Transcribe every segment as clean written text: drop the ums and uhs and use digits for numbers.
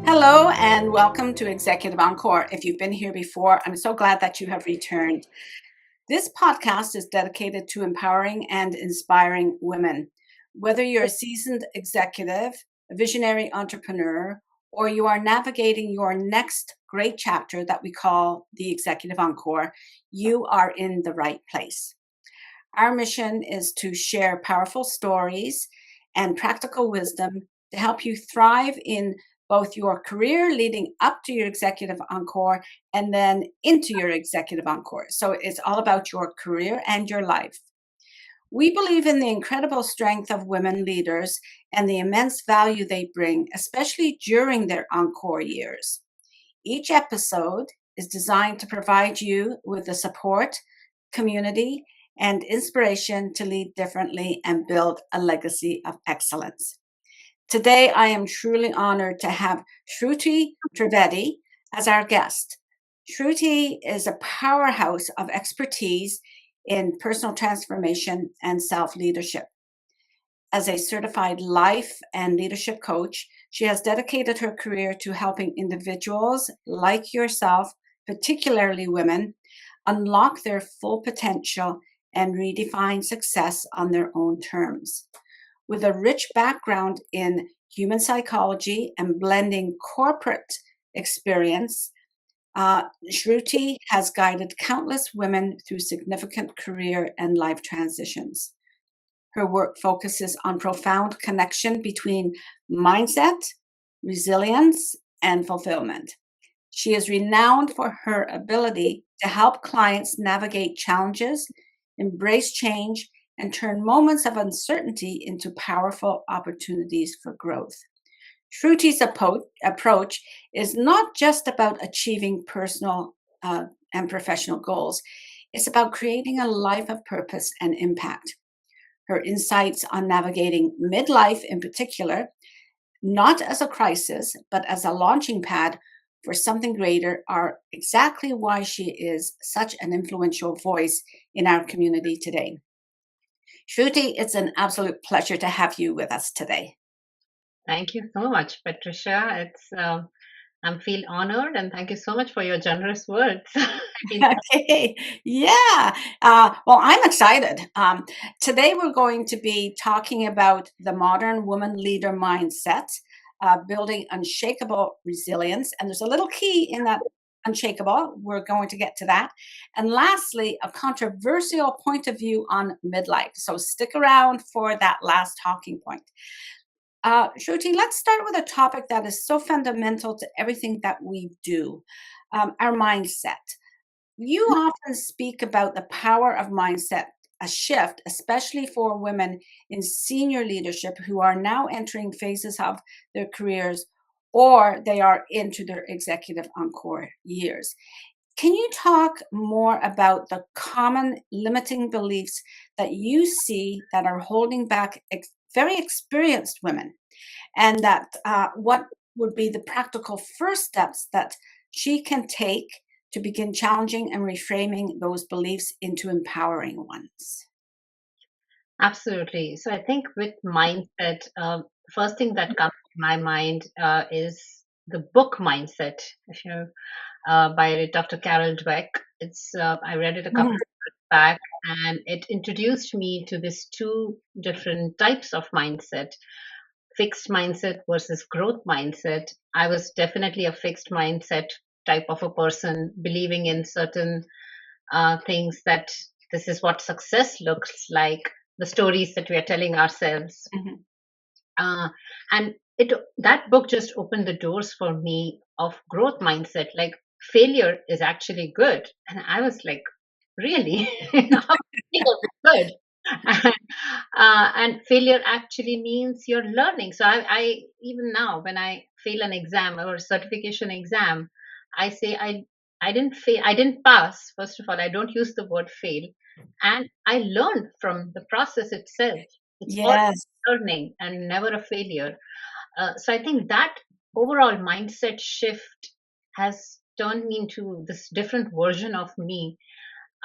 Hello and welcome to Executive Encore. If you've been here before, I'm so glad that you have returned. This podcast is dedicated to empowering and inspiring women. Whether you're a seasoned executive, a visionary entrepreneur, or you are navigating your next great chapter that we call the Executive Encore, you are in the right place. Our mission is to share powerful stories and practical wisdom to help you thrive in both your career leading up to your executive encore and then into your executive encore. So it's all about your career and your life. We believe in the incredible strength of women leaders and the immense value they bring, especially during their encore years. Each episode is designed to provide you with the support, community, and inspiration to lead differently and build a legacy of excellence. Today, I am truly honored to have Shruti Trivedi as our guest. Shruti is a powerhouse of expertise in personal transformation and self-leadership. As a certified life and leadership coach, she has dedicated her career to helping individuals like yourself, particularly women, unlock their full potential and redefine success on their own terms. With a rich background in human psychology and blending corporate experience, Shruti has guided countless women through significant career and life transitions. Her work focuses on profound connection between mindset, resilience, and fulfillment. She is renowned for her ability to help clients navigate challenges, embrace change, and turn moments of uncertainty into powerful opportunities for growth. Shruti's approach is not just about achieving personal and professional goals, it's about creating a life of purpose and impact. Her insights on navigating midlife in particular, not as a crisis, but as a launching pad for something greater, are exactly why she is such an influential voice in our community today. Shruti, it's an absolute pleasure to have you with us today. Thank you so much, Patricia. I feel honored, and thank you so much for your generous words. Okay, yeah. Well, I'm excited. Today, we're going to be talking about the modern woman leader mindset, building unshakable resilience. And there's a little key in that unshakable. We're going to get to that. And lastly, a controversial point of view on midlife. So stick around for that last talking point. Shruti, let's start with a topic that is so fundamental to everything that we do, our mindset. You often speak about the power of mindset, a shift, especially for women in senior leadership who are now entering phases of their careers or they are into their executive encore years. Can you talk more about the common limiting beliefs that you see that are holding back very experienced women, and that what would be the practical first steps that she can take to begin challenging and reframing those beliefs into empowering ones? Absolutely. So I think with mindset, first thing that comes to my mind is the book Mindset. If you by Dr. Carol Dweck. It's I read it a couple Mhm. of years back, and it introduced me to these two different types of mindset: fixed mindset versus growth mindset. I was definitely a fixed mindset type of a person, believing in certain things that this is what success looks like, the stories that we are telling ourselves. Mhm. Uh, and it that book just opened the doors for me of growth mindset. Like failure is actually good, and I was like, really, how can failure be good? And, and failure actually means you're learning. So I even now when I fail an exam or a certification exam, I say I didn't fail, I didn't pass. First of all, I don't use the word fail, and I learned from the process itself. It's all Yes. learning and never a failure. So I think that overall mindset shift has turned me into this different version of me.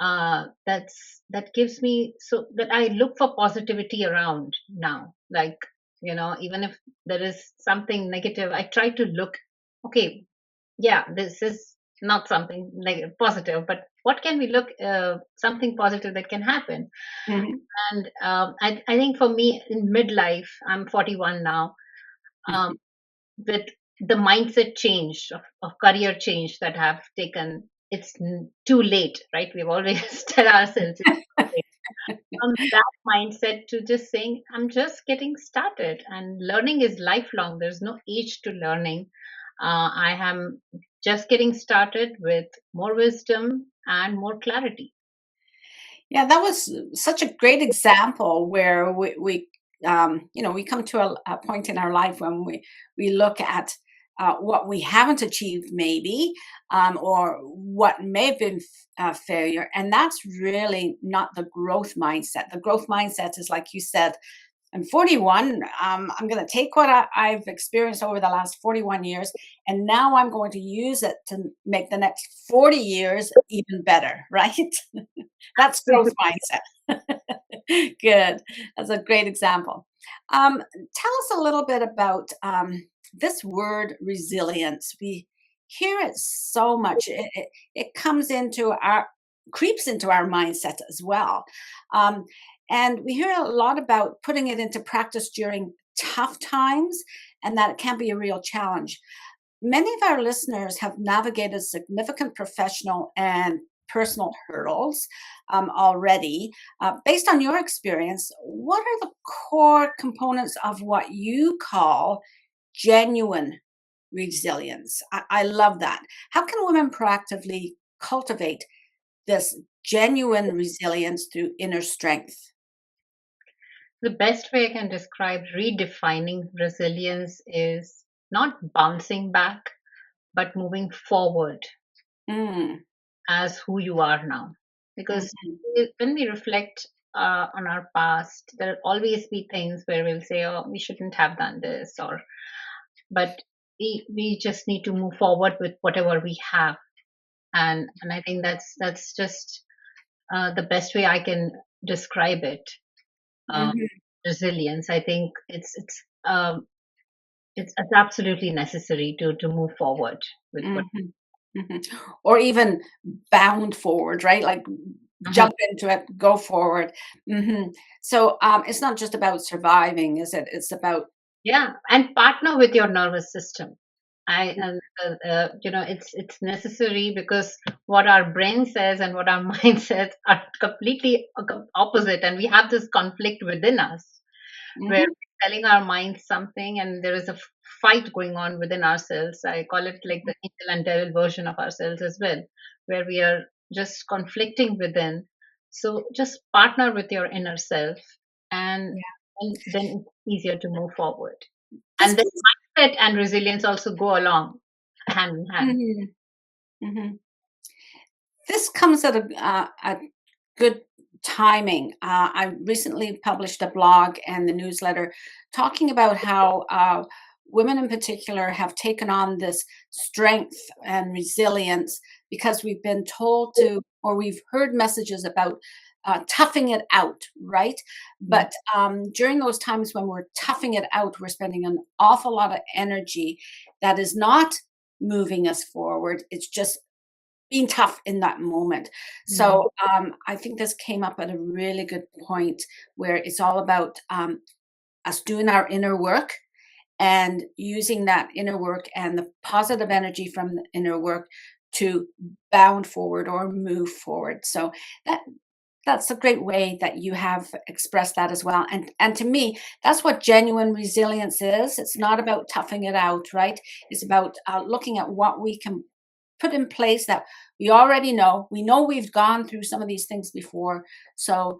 That gives me so that I look for positivity around now. Like, even if there is something negative, I try to look okay, yeah, this is not something negative, positive, but what can we look, something positive that can happen? Mhm. And I think for me in midlife, I'm 41 now, um, with the mindset change of career change that have taken, it's too late, right? We've always tell ourselves it's too late. From that mindset to just saying, I'm just getting started, and learning is lifelong. There's no age to learning. I am just getting started with more wisdom and more clarity. Yeah, that was such a great example where we come to a point in our life when we look at what we haven't achieved, maybe, or what may have been failure, and that's really not the growth mindset. The growth mindset is, like you said, I'm 41. I'm going to take what I've experienced over the last 41 years, and now I'm going to use it to make the next 40 years even better, right? That's growth mindset. Good. That's a great example. Tell us a little bit about this word resilience. We hear it so much. It comes into our creeps into our mindset as well. Um, and we hear a lot about putting it into practice during tough times, and that it can be a real challenge. Many of our listeners have navigated significant professional and personal hurdles already. Based on your experience, what are the core components of what you call genuine resilience? I love that. How can women proactively cultivate this genuine resilience through inner strength? The best way I can describe redefining resilience is not bouncing back, but moving forward Mm, as who you are now. Because mhm, when we reflect on our past, there'll always be things where we'll say, "Oh, we shouldn't have done this," or but we just need to move forward with whatever we have, and I think that's just the best way I can describe it. Uh, mhm, Resilience. I think it's absolutely necessary to move forward with what. mhm, mhm. Or even bound forward, right? Like Mhm. jump into it, go forward. So it's not just about surviving, is it? It's about Yeah, and partner with your nervous system. I and it's necessary because what our brain says and what our mind says are completely opposite, and we have this conflict within us where mhm, we're telling our minds something, and there is a fight going on within ourselves. I call it like the angel and devil version of ourselves as well, where we are just conflicting within. So just partner with your inner self, and, yeah. and then it's easier to move forward. This And then brings mindset and resilience also go along hand in hand. mhm, mhm. This comes at a good timing. I recently published a blog and the newsletter talking about how women in particular have taken on this strength and resilience because we've been told to, or we've heard messages about toughing it out, right? Mhm. But during those times when we're toughing it out, we're spending an awful lot of energy that is not moving us forward. It's just being tough in that moment. Mhm. So I think this came up at a really good point where it's all about us doing our inner work and using that inner work and the positive energy from the inner work to bound forward or move forward. So that that's a great way that you have expressed that as well. And to me, that's what genuine resilience is. It's not about toughing it out, right? It's about looking at what we can put in place that we already know. We know we've gone through some of these things before. So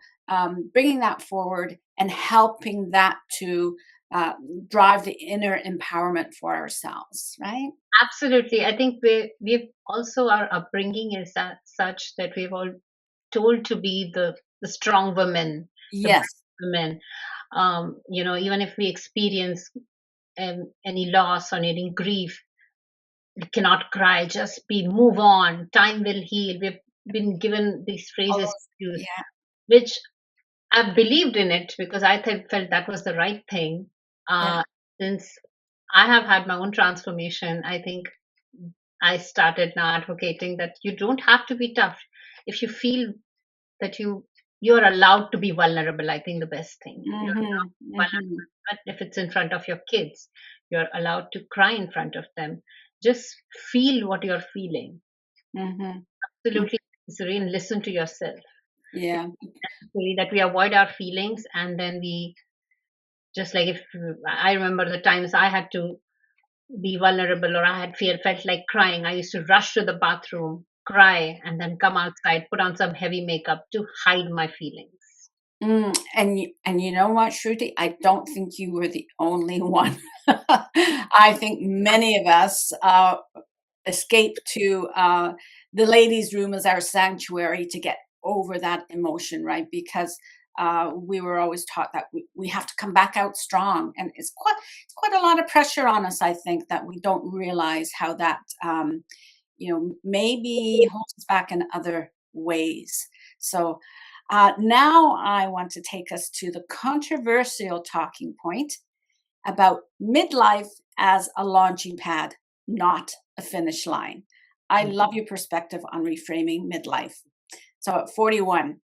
bringing that forward and helping that to uh, drive the inner empowerment for ourselves, right? Absolutely. I think we've also our upbringing is that such that we've all told to be the strong women, the brave Yes. women. Even if we experience any loss or any grief, we cannot cry, just be move on, time will heal. We've been given these All phrases those, to use, yeah, which I believed in it because felt that was the right thing. yeah. Uh, since I have had my own transformation, I think I started now advocating that you don't have to be tough. If you feel that you're allowed to be vulnerable, I think the best thing. You're allowed Mhm. to be Mhm. vulnerable. But if it's in front of your kids, you're allowed to cry in front of them. Just feel what you're feeling. Mhm. Mm. Absolutely necessary, and listen to yourself. It's Yeah. necessary that we avoid our feelings, and then we just like, if I remember the times I had to be vulnerable or I had felt like crying, I used to rush to the bathroom, cry, and then come outside, put on some heavy makeup to hide my feelings. And you know what, Shruti? I don't think you were the only one. I think many of us escape to the ladies' room as our sanctuary to get over that emotion, right? Because we were always taught that we have to come back out strong, and it's quite a lot of pressure on us. I think that we don't realize how that maybe holds us back in other ways. So now I want to take us to the controversial talking point about midlife as a launching pad, not a finish line. I Mm. love your perspective on reframing midlife. So at 41,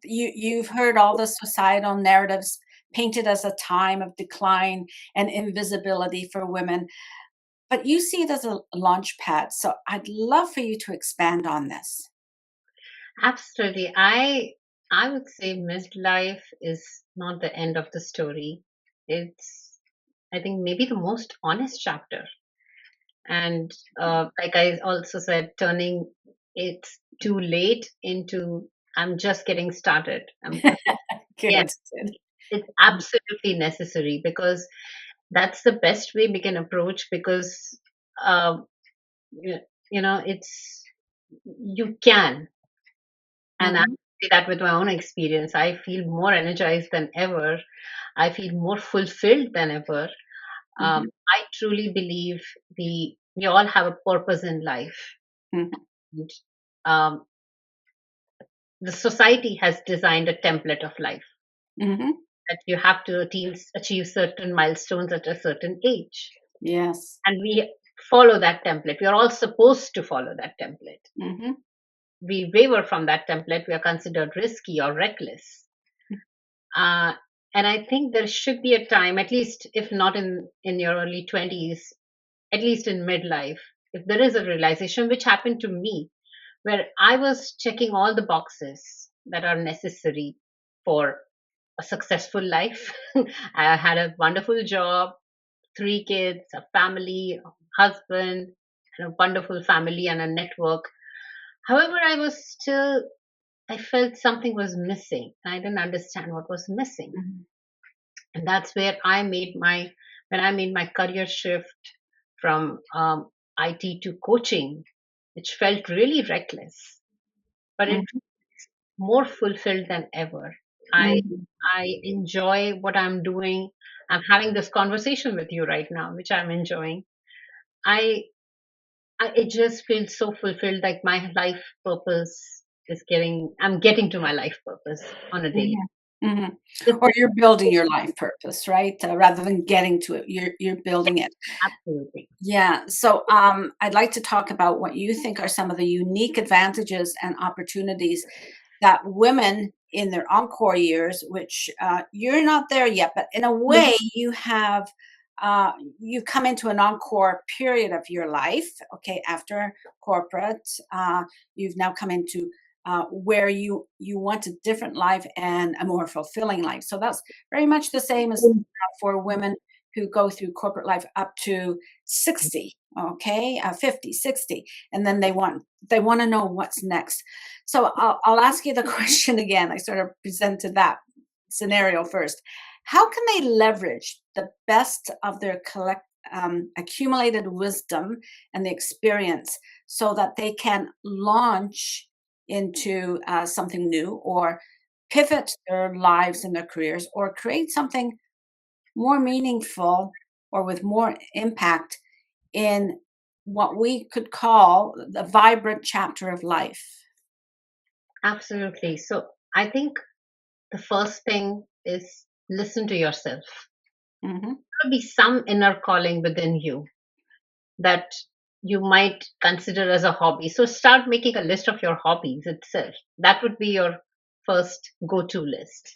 you've heard all the societal narratives painted as a time of decline and invisibility for women, but you see it as a launch pad. So I'd love for you to expand on this. Absolutely. I would say midlife is not the end of the story. It's, I think, maybe the most honest chapter. And like I also said, turning it's too late into I'm just getting started. Yeah, Good. Good. it's absolutely necessary, because that's the best way we can approach, because uh, y- it's, you can. And I Mhm, say that with my own experience. I feel more energized than ever. I feel more fulfilled than ever. mhm, I truly believe we all have a purpose in life. mhm, And, um, the society has designed a template of life mhm. that you have to achieve certain milestones at a certain age, Yes. and we follow that template. We are all supposed to follow that template. Mhm, We waver from that template, we are considered risky or reckless. Uh, and I think there should be a time, at least if not in your early 20s, at least in midlife, if there is a realization, which happened to me, where I was checking all the boxes that are necessary for a successful life. I had a wonderful job, 3 kids, a family, a husband, and a wonderful family and a network. However, I felt something was missing. I didn't understand what was missing. mhm, And that's where when I made my career shift from IT to coaching, which felt really reckless, but it mhm, more fulfilled than ever. I mhm, I enjoy what I'm doing. I'm having this conversation with you right now, which I'm enjoying. I, it just feels so fulfilled, like my life purpose is getting. I'm getting to my life purpose on a daily. mhm, mhm. It's Or you're building your life purpose, right? Rather than getting to it, you're building it. absolutely. Yeah. So I'd like to talk about what you think are some of the unique advantages and opportunities that women in their encore years, which you're not there yet, but in a way you have, uh, you've come into an encore period of your life. Okay, after corporate, you've now come into where you want a different life and a more fulfilling life. So that's very much the same as for women who go through corporate life up to 60, okay, 50, 60, and then they want to know what's next. So I'll ask you the question again. I sort of presented that scenario first. How can they leverage the best of their accumulated wisdom and the experience so that they can launch into something new, or pivot their lives and their careers, or create something more meaningful or with more impact in what we could call the vibrant chapter of life? Absolutely. So I think the first thing is listen to yourself. Mhm. There will be some inner calling within you that you might consider as a hobby. So start making a list of your hobbies itself. That would be your first go-to list.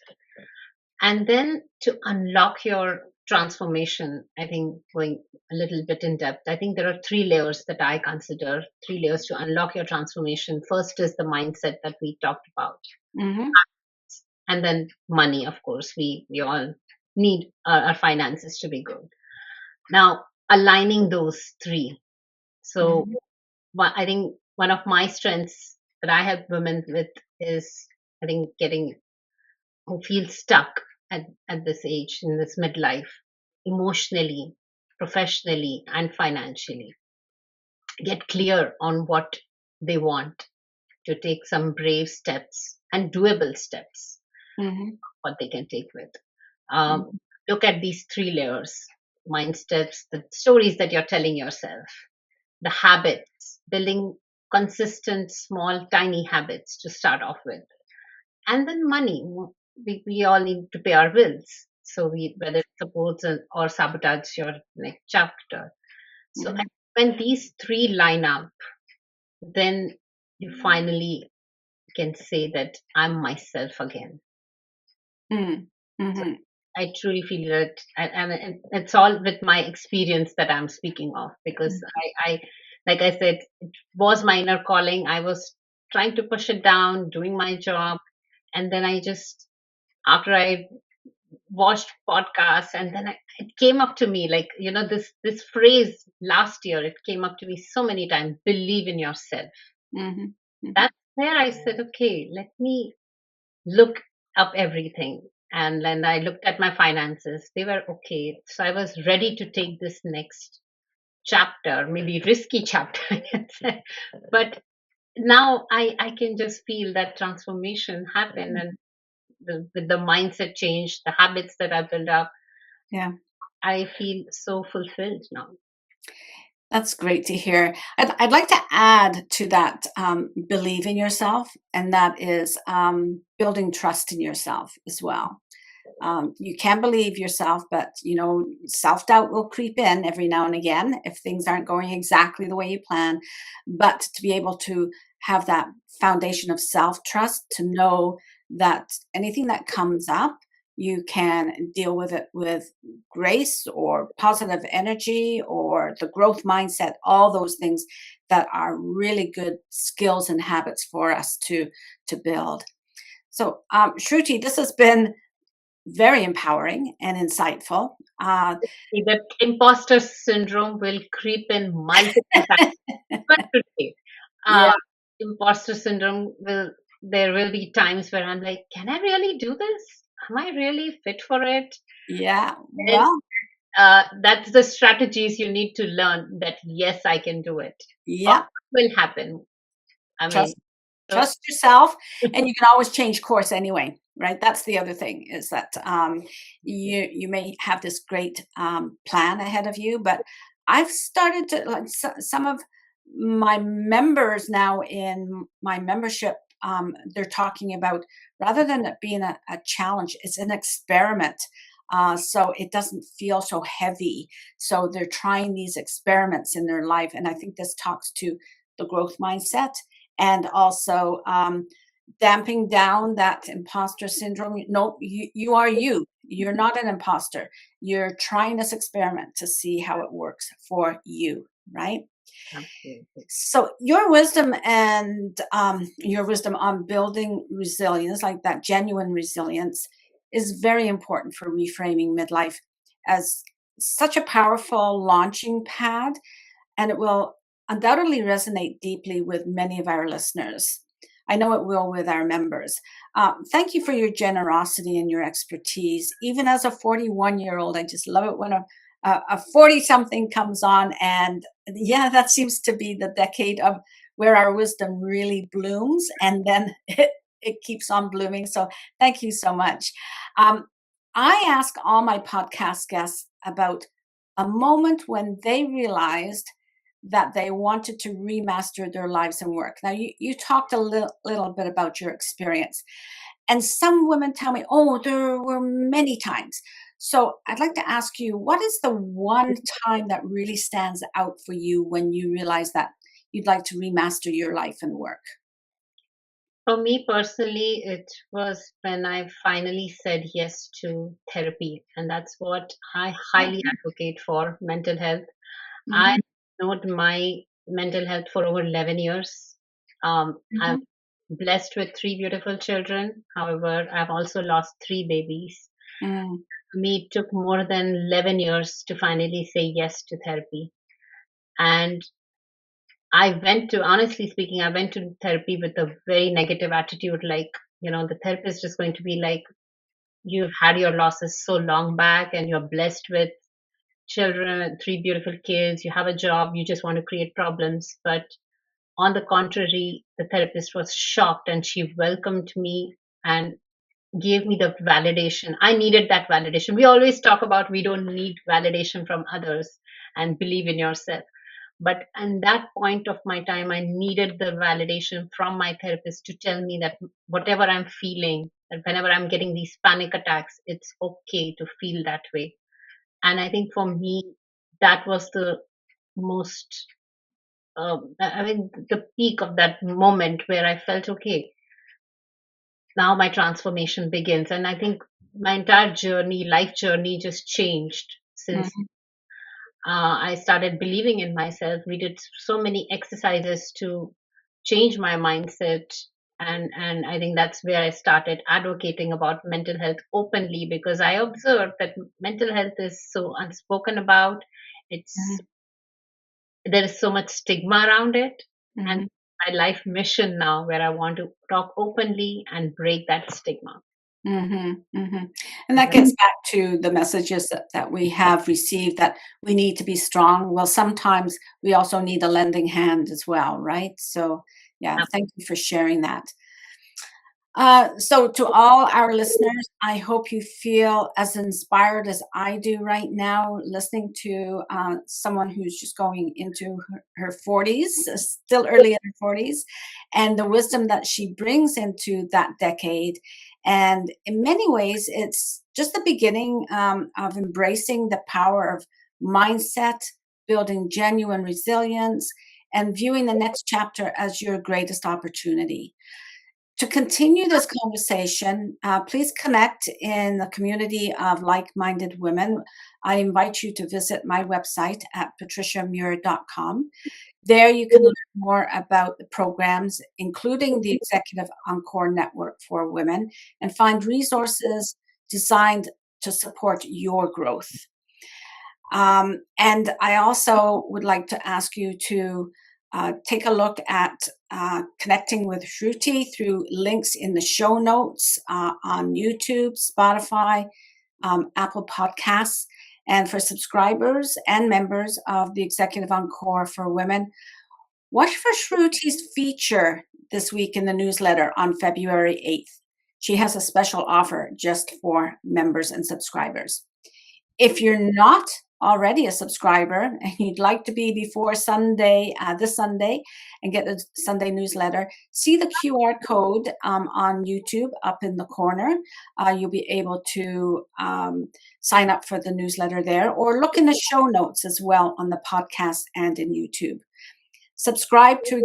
And then to unlock your transformation, I think going a little bit in depth, I think there are three layers that I consider, three layers to unlock your transformation. First is the mindset that we talked about. Mm-hmm. And then money, of course. We all need our finances to be good. Now, aligning those three. So Mm-hmm. I think one of my strengths that I help women with is, I think, getting who feel stuck at this age, in this midlife, emotionally, professionally, and financially. Get clear on what they want, to take some brave steps and doable steps, Mm-hmm. what they can take with. Um, Look at these three layers: mind steps, the stories that you're telling yourself, the habits, building consistent, small, tiny habits to start off with, and then money. We all need to pay our bills. So whether it supports or sabotage your next chapter. So Mm-hmm. when these three line up, then you finally can say that I'm myself again. So Mm-hmm. I truly feel that, and it's all with my experience that I'm speaking of, because I like I said, it was my inner calling. I was trying to push it down, doing my job, and then I just, after I watched podcasts, and then it came up to me, like, this phrase last year, it came up to me so many times: believe in yourself. Mm-hmm. Mm-hmm. That's where I said, okay, let me look up everything. And then I looked at my finances. They were okay. So I was ready to take this next chapter, maybe risky chapter, I can say. But now I can just feel that transformation happen, and with the mindset change, the habits that I built up, Yeah. I feel so fulfilled now. That's great to hear. I'd like to add to that, believe in yourself, and that is building trust in yourself as well. You can believe yourself, but self doubt will creep in every now and again if things aren't going exactly the way you plan. But to be able to have that foundation of self trust, to know that anything that comes up, you can deal with it with grace or positive energy or the growth mindset, all those things that are really good skills and habits for us to build. So, Shruti, this has been very empowering and insightful. The imposter syndrome will creep in multiple times. But today, Yeah, uh, imposter syndrome there will be times where I'm like, can I really do this? Am I really fit for it? yeah. And Well, that's the strategies you need to learn, that yes, I can do it. Or yeah. what will happen? I mean, Trust so trust yourself, and you can always change course anyway, right? That's the other thing, is that you may have this great plan ahead of you, but I've started to, like, some of my members now in my membership. They're talking about, rather than it being a challenge, it's an experiment. So it doesn't feel so heavy. So they're trying these experiments in their life. And I think this talks to the growth mindset, and also damping down that imposter syndrome. No, you are you. You're not an imposter. You're trying this experiment to see how it works for you, right? absolutely. So your wisdom on building resilience, like that genuine resilience, is very important for reframing midlife as such a powerful launching pad, and it will undoubtedly resonate deeply with many of our listeners. I know it will with our members. Thank you for your generosity and your expertise. Even as a 41-year-old, I just love it when a 40 something comes on. And yeah, that seems to be the decade of where our wisdom really blooms, and then it keeps on blooming. So thank you so much. Um, I ask all my podcast guests about a moment when they realized that they wanted to remaster their lives and work. Now, you talked a little bit about your experience. And some women tell me, oh, there were many times. So I'd like to ask you, what is the one time that really stands out for you when you realize that you'd like to remaster your life and work? For me personally, it was when I finally said yes to therapy, and that's what I highly advocate for mental health. I Mm-hmm, ignored my mental health for over 11 years. I'm mm-hmm, blessed with three beautiful children. However, I've also lost three babies. mm, For me, it took more than 11 years to finally say yes to therapy. And honestly speaking, I went to therapy with a very negative attitude. Like, the therapist is going to be like, you've had your losses so long back and you're blessed with children, three beautiful kids, you have a job, you just want to create problems. But on the contrary, the therapist was shocked and she welcomed me and gave me the validation. I needed that validation. We always talk about we don't need validation from others and believe in yourself. But in that point of my time, I needed the validation from my therapist to tell me that whatever I'm feeling, that whenever I'm getting these panic attacks, it's okay to feel that way. And I think for me, that was the most, I mean, the peak of that moment where I felt okay. Now my transformation begins. And I think my entire journey, life journey, just changed since mm, I started believing in myself. We did so many exercises to change my mindset. And I think that's where I started advocating about mental health openly, because I observed that mental health is so unspoken about. It's mm, There is so much stigma around it. And mm. my life mission now, where I want to talk openly and break that stigma. Mhm, mhm. And that gets back to the messages that we have received that we need to be strong. Well, sometimes we also need a lending hand as well, right? So, yeah, thank you for sharing that. So to all our listeners, I hope you feel as inspired as I do right now, listening to someone who's just going into her 40s, still early in her 40s, and the wisdom that she brings into that decade. And in many ways, it's just the beginning of embracing the power of mindset, building genuine resilience, and viewing the next chapter as your greatest opportunity. To continue this conversation, please connect in the community of like minded women. I invite you to visit my website at patriciamuir.com. There you can learn more about the programs, including the Executive Encore Network for Women, and find resources designed to support your growth. And I also would like to ask you to take a look at connecting with Shruti through links in the show notes on YouTube, Spotify, Apple Podcasts. And for subscribers and members of the Executive Encore for Women, watch for Shruti's feature this week in the newsletter on February 8th. She has a special offer just for members and subscribers. If you're not already a subscriber and you'd like to be before Sunday, this Sunday, and get the Sunday newsletter, see the QR code on YouTube up in the corner. You'll be able to sign up for the newsletter there, or look in the show notes as well on the podcast and in YouTube. Subscribe to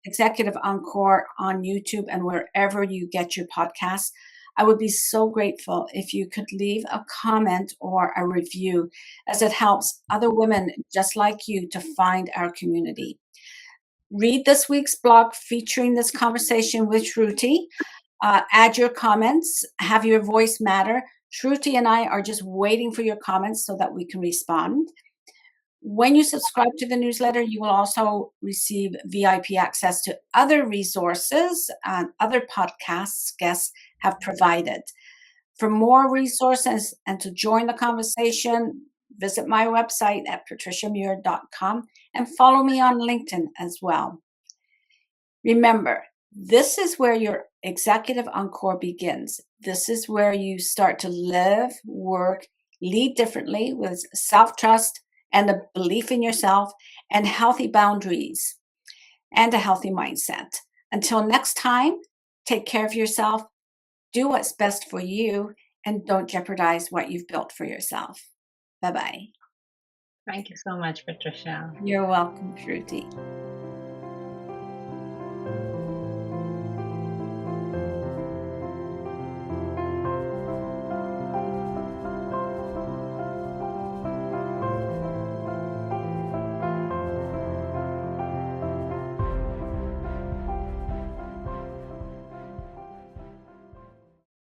Executive Encore on YouTube and wherever you get your podcasts. I would be so grateful if you could leave a comment or a review, as it helps other women just like you to find our community. Read this week's blog featuring this conversation with Shruti. Add your comments, have your voice matter. Shruti and I are just waiting for your comments so that we can respond. When you subscribe to the newsletter, you will also receive VIP access to other resources and other podcasts guests have provided. For more resources and to join the conversation, visit my website at patriciamuir.com and follow me on LinkedIn as well. Remember, this is where your executive encore begins. This is where you start to live, work, lead differently with self trust and a belief in yourself and healthy boundaries and a healthy mindset. Until next time, take care of yourself, do what's best for you, and don't jeopardize what you've built for yourself. Bye-bye. Thank you so much, Patricia. You're welcome, Shruti.